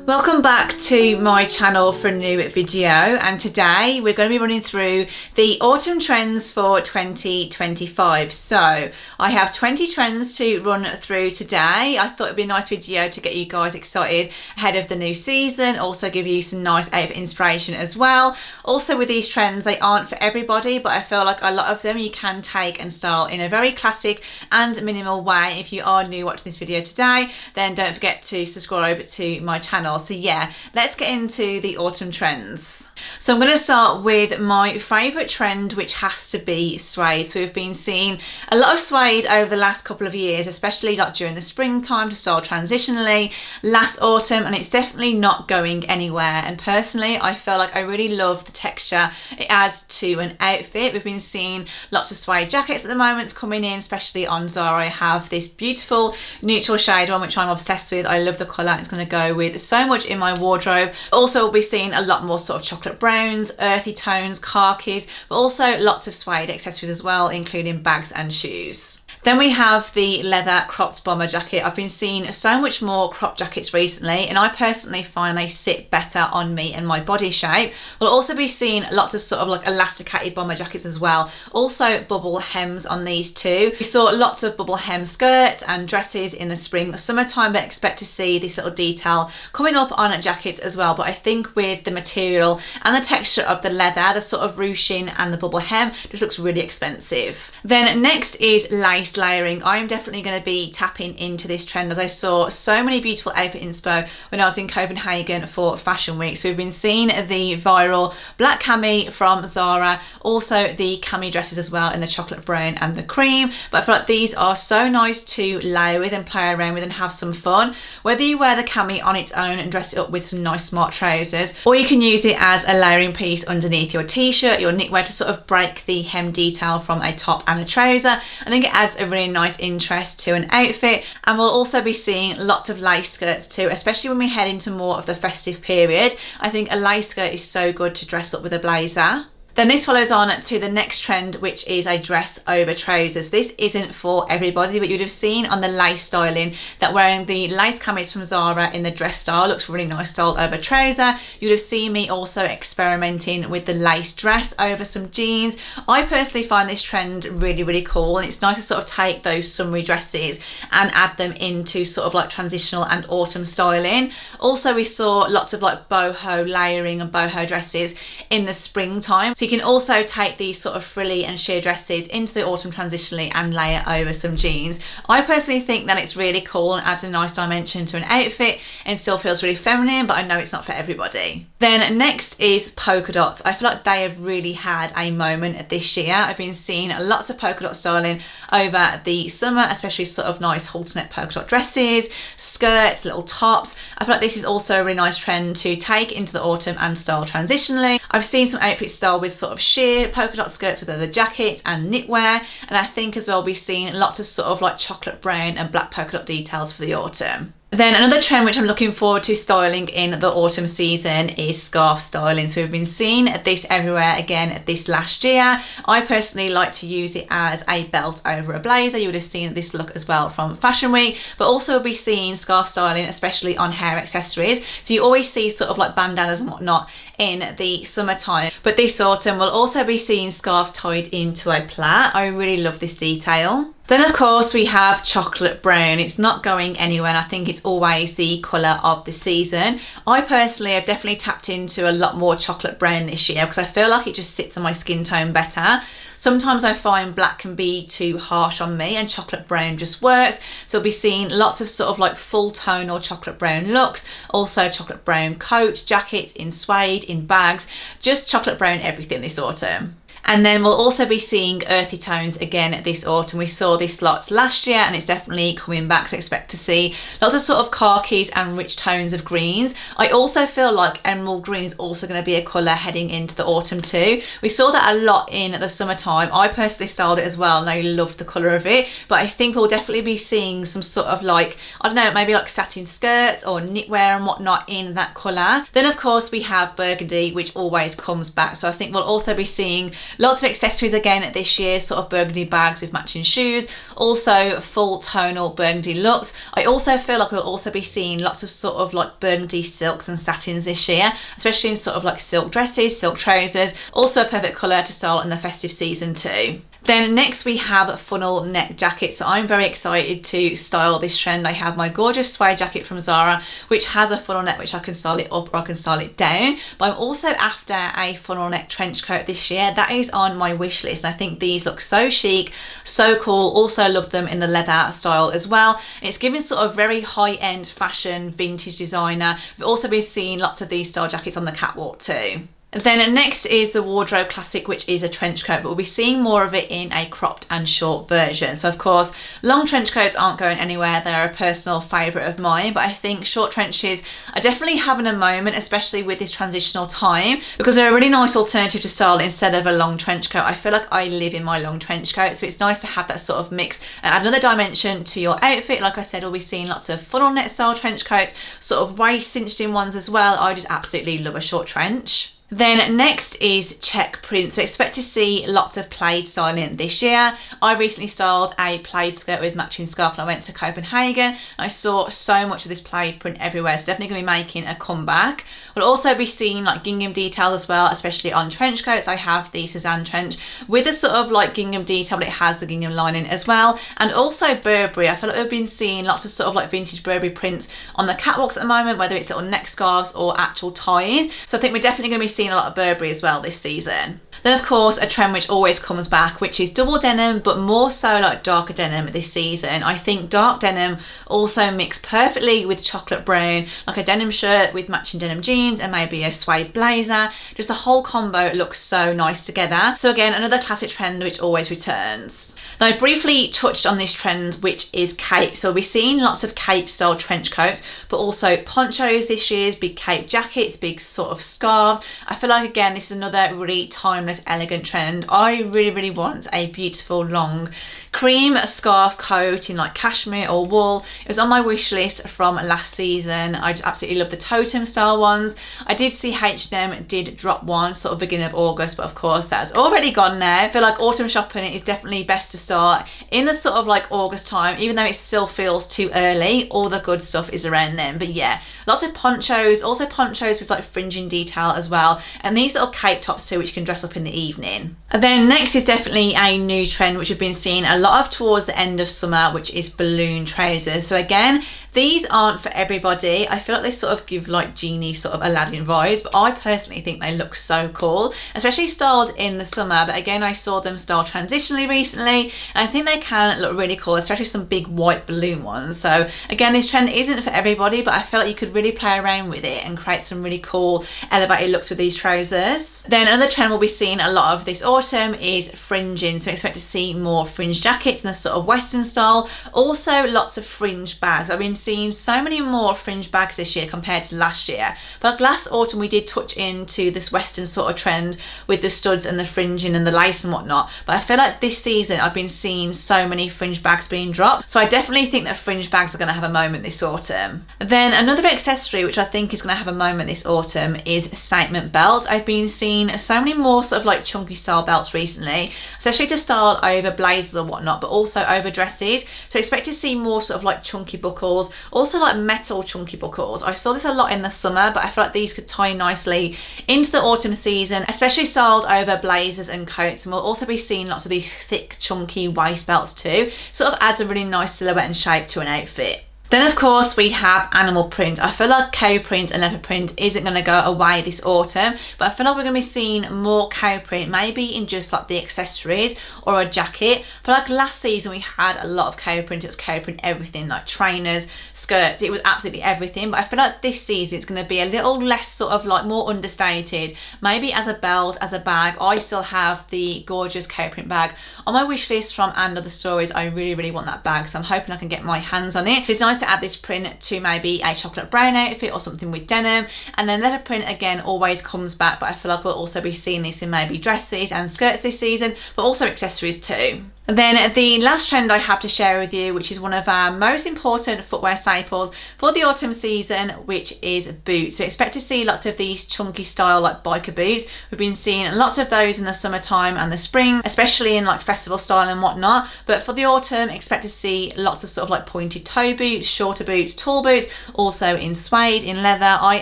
Welcome back to my channel for a new video, and today we're going to be running through the autumn trends for 2025. So I have 20 trends to run through today. I thought it'd be a nice video to get you guys excited ahead of the new season, also give you some nice outfit inspiration as well. Also with these trends, they aren't for everybody, but I feel like a lot of them you can take and style in a very classic and minimal way. If you are new watching this video today, then don't forget to subscribe to my channel. So yeah, let's get into the autumn trends. So I'm going to start with my favourite trend, which has to be suede. So we've been seeing a lot of suede over the last couple of years, especially like during the springtime to style transitionally last autumn, and it's definitely not going anywhere. And personally, I feel like I really love the texture it adds to an outfit. We've been seeing lots of suede jackets at the moment coming in, especially on Zara. I have this beautiful neutral shade one, which I'm obsessed with. I love the colour. It's going to go with so much in my wardrobe. Also, we'll be seeing a lot more sort of chocolate browns, earthy tones, khakis, but also lots of suede accessories as well, including bags and shoes. Then we have the leather cropped bomber jacket. I've been seeing so much more crop jackets recently, and I personally find they sit better on me and my body shape. We'll also be seeing lots of sort of like elasticated bomber jackets as well. Also bubble hems on these too. We saw lots of bubble hem skirts and dresses in the spring or summertime, but expect to see this little detail coming up on jackets as well. But I think with the material and the texture of the leather, the sort of ruching and the bubble hem just looks really expensive. Then next is lace layering. I am definitely going to be tapping into this trend, as I saw so many beautiful outfit inspo when I was in Copenhagen for Fashion Week. So we've been seeing the viral black cami from Zara, also the cami dresses as well in the chocolate brown and the cream. But I feel like these are so nice to layer with and play around with and have some fun. Whether you wear the cami on its own and dress it up with some nice smart trousers, or you can use it as a layering piece underneath your t-shirt, your knitwear, to sort of break the hem detail from a top and a trouser. I think it adds a really nice interest to an outfit. And we'll also be seeing lots of lace skirts too, especially when we head into more of the festive period. I think a lace skirt is so good to dress up with a blazer. Then this follows on to the next trend, which is a dress over trousers. This isn't for everybody, but you'd have seen on the lace styling that wearing the lace camis from Zara in the dress style looks really nice styled over trouser. You'd have seen me also experimenting with the lace dress over some jeans. I personally find this trend really, really cool, and it's nice to sort of take those summery dresses and add them into sort of like transitional and autumn styling. Also, we saw lots of like boho layering and boho dresses in the springtime. So you can also take these sort of frilly and sheer dresses into the autumn transitionally and layer over some jeans. I personally think that it's really cool and adds a nice dimension to an outfit and still feels really feminine, but I know it's not for everybody. Then next is polka dots. I feel like they have really had a moment this year. I've been seeing lots of polka dot styling over the summer, especially sort of nice halter neck polka dot dresses, skirts, little tops. I feel like this is also a really nice trend to take into the autumn and style transitionally. I've seen some outfits style with sort of sheer polka dot skirts with other jackets and knitwear, and I think as well we'll be seeing lots of sort of like chocolate brown and black polka dot details for the autumn. Then another trend which I'm looking forward to styling in the autumn season is scarf styling. So we've been seeing this everywhere again this last year. I personally like to use it as a belt over a blazer. You would have seen this look as well from Fashion Week, but also we'll be seeing scarf styling, especially on hair accessories. So you always see sort of like bandanas and whatnot in the summertime, but this autumn we'll also be seeing scarves tied into a plait. I really love this detail. Then of course we have chocolate brown. It's not going anywhere, and I think it's always the colour of the season. I personally have definitely tapped into a lot more chocolate brown this year because I feel like it just sits on my skin tone better. Sometimes I find black can be too harsh on me and chocolate brown just works. So we'll be seeing lots of sort of like full tone or chocolate brown looks, also chocolate brown coats, jackets in suede, in bags, just chocolate brown everything this autumn. And then we'll also be seeing earthy tones again this autumn. We saw this lots last year and it's definitely coming back, so expect to see lots of sort of khakis and rich tones of greens. I also feel like emerald green is also going to be a colour heading into the autumn too. We saw that a lot in the summertime. I personally styled it as well and I loved the colour of it, but I think we'll definitely be seeing some sort of like, I don't know, maybe like satin skirts or knitwear and whatnot in that colour. Then of course we have burgundy, which always comes back, so I think we'll also be seeing Lots of accessories again this year, sort of burgundy bags with matching shoes, also full tonal burgundy looks. I also feel like we'll also be seeing lots of sort of like burgundy silks and satins this year, especially in sort of like silk dresses, silk trousers, also a perfect colour to style in the festive season too. Then next we have funnel neck jackets. So I'm very excited to style this trend. I have my gorgeous suede jacket from Zara, which has a funnel neck, which I can style it up or I can style it down. But I'm also after a funnel neck trench coat this year. That is on my wish list. I think these look so chic, so cool. Also love them in the leather style as well. And it's giving sort of very high-end fashion, vintage designer. We've also been seeing lots of these style jackets on the catwalk too. Then next is the wardrobe classic, which is a trench coat, but we'll be seeing more of it in a cropped and short version. So of course, long trench coats aren't going anywhere. They're a personal favourite of mine, but I think short trenches are definitely having a moment, especially with this transitional time, because they're a really nice alternative to style instead of a long trench coat. I feel like I live in my long trench coat, so it's nice to have that sort of mix and add another dimension to your outfit. Like I said, we'll be seeing lots of funnel neck style trench coats, sort of waist cinched in ones as well. I just absolutely love a short trench. Then next is check print. So expect to see lots of plaid styling this year. I recently styled a plaid skirt with matching scarf and I went to Copenhagen. I saw so much of this plaid print everywhere. It's definitely going to be making a comeback. We'll also be seeing like gingham details as well, especially on trench coats. I have the Suzanne trench with a sort of like gingham detail, but it has the gingham lining as well. And also Burberry. I feel like we've been seeing lots of sort of like vintage Burberry prints on the catwalks at the moment, whether it's little neck scarves or actual ties. So I think we're definitely going to be seeing a lot of Burberry as well this season. Then of course a trend which always comes back, which is double denim, but more so like darker denim this season. I think dark denim also mixed perfectly with chocolate brown, like a denim shirt with matching denim jeans and maybe a suede blazer. Just the whole combo looks so nice together. So again, another classic trend which always returns. Now I've briefly touched on this trend, which is cape. So we'll be seeing lots of cape style trench coats, but also ponchos this year, big cape jackets, big sort of scarves. I feel like again this is another really timeless, elegant trend. I really want a beautiful long cream scarf coat in like cashmere or wool. It was on my wish list from last season. I just absolutely love the totem style ones. I did see H&M did drop one sort of beginning of August, but of course that's already gone now. I feel like autumn shopping is definitely best to start in the sort of like August time, even though it still feels too early. All the good stuff is around then. But yeah, lots of ponchos, also ponchos with like fringing detail as well, and these little cape tops too, which you can dress up in the evening. And then next is definitely a new trend which we've been seeing a lot of towards the end of summer, which is balloon trousers. So again, these aren't for everybody. I feel like they sort of give like genie sort of Aladdin vibes, but I personally think they look so cool, especially styled in the summer. But again, I saw them styled transitionally recently, and I think they can look really cool, especially some big white balloon ones. So again, this trend isn't for everybody, but I feel like you could really play around with it and create some really cool elevated looks with these trousers. Then another trend we'll be seeing a lot of this autumn is fringing. So expect to see more fringe jackets in a sort of Western style. Also lots of fringe bags. I've been seeing so many more fringe bags this year compared to last year. But last autumn we did touch into this Western sort of trend with the studs and the fringing and the lace and whatnot. But I feel like this season I've been seeing so many fringe bags being dropped. So I definitely think that fringe bags are going to have a moment this autumn. Then another accessory which I think is going to have a moment this autumn is statement belts. I've been seeing so many more sort of like chunky style belts recently, especially to style over blazers or whatnot, but also over dresses. So expect to see more sort of like chunky buckles, also like metal chunky buckles. I saw this a lot in the summer, but I feel like these could tie nicely into the autumn season, especially styled over blazers and coats. And we'll also be seeing lots of these thick chunky waist belts too. Sort of adds a really nice silhouette and shape to an outfit. Then of course we have animal print. I feel like cow print and leopard print isn't going to go away this autumn, but I feel like we're going to be seeing more cow print, maybe in just like the accessories or a jacket. But like last season we had a lot of cow print. It was cow print everything, like trainers, skirts, it was absolutely everything. But I feel like this season it's going to be a little less sort of like more understated, maybe as a belt, as a bag. I still have the gorgeous cow print bag on my wish list from And Other Stories. I really want that bag, so I'm hoping I can get my hands on it. It's nice to add this print to maybe a chocolate brown outfit or something with denim. And then leopard print again always comes back, but I feel like we'll also be seeing this in maybe dresses and skirts this season, but also accessories too. Then the last trend I have to share with you, which is one of our most important footwear staples for the autumn season, which is boots. So expect to see lots of these chunky style like biker boots. We've been seeing lots of those in the summertime and the spring, especially in like festival style and whatnot. But for the autumn, expect to see lots of sort of like pointed toe boots, shorter boots, tall boots, also in suede, in leather. I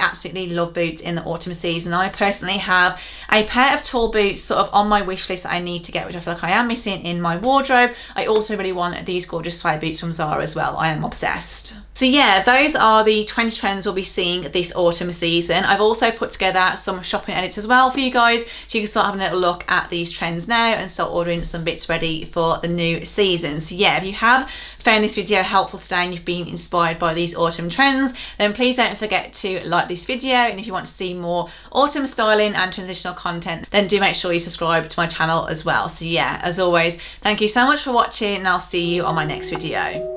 absolutely love boots in the autumn season. I personally have a pair of tall boots sort of on my wish list that I need to get, which I feel like I am missing in my wardrobe. I also really want these gorgeous suede boots from Zara as well. I am obsessed. So yeah, those are the 20 trends we'll be seeing this autumn season. I've also put together some shopping edits as well for you guys, so you can start having a little look at these trends now and start ordering some bits ready for the new season. So yeah, if you have found this video helpful today and you've been inspired by these autumn trends, then please don't forget to like this video, and if you want to see more autumn styling and transitional content, then do make sure you subscribe to my channel as well. So yeah, as always, thank you so much for watching, and I'll see you on my next video.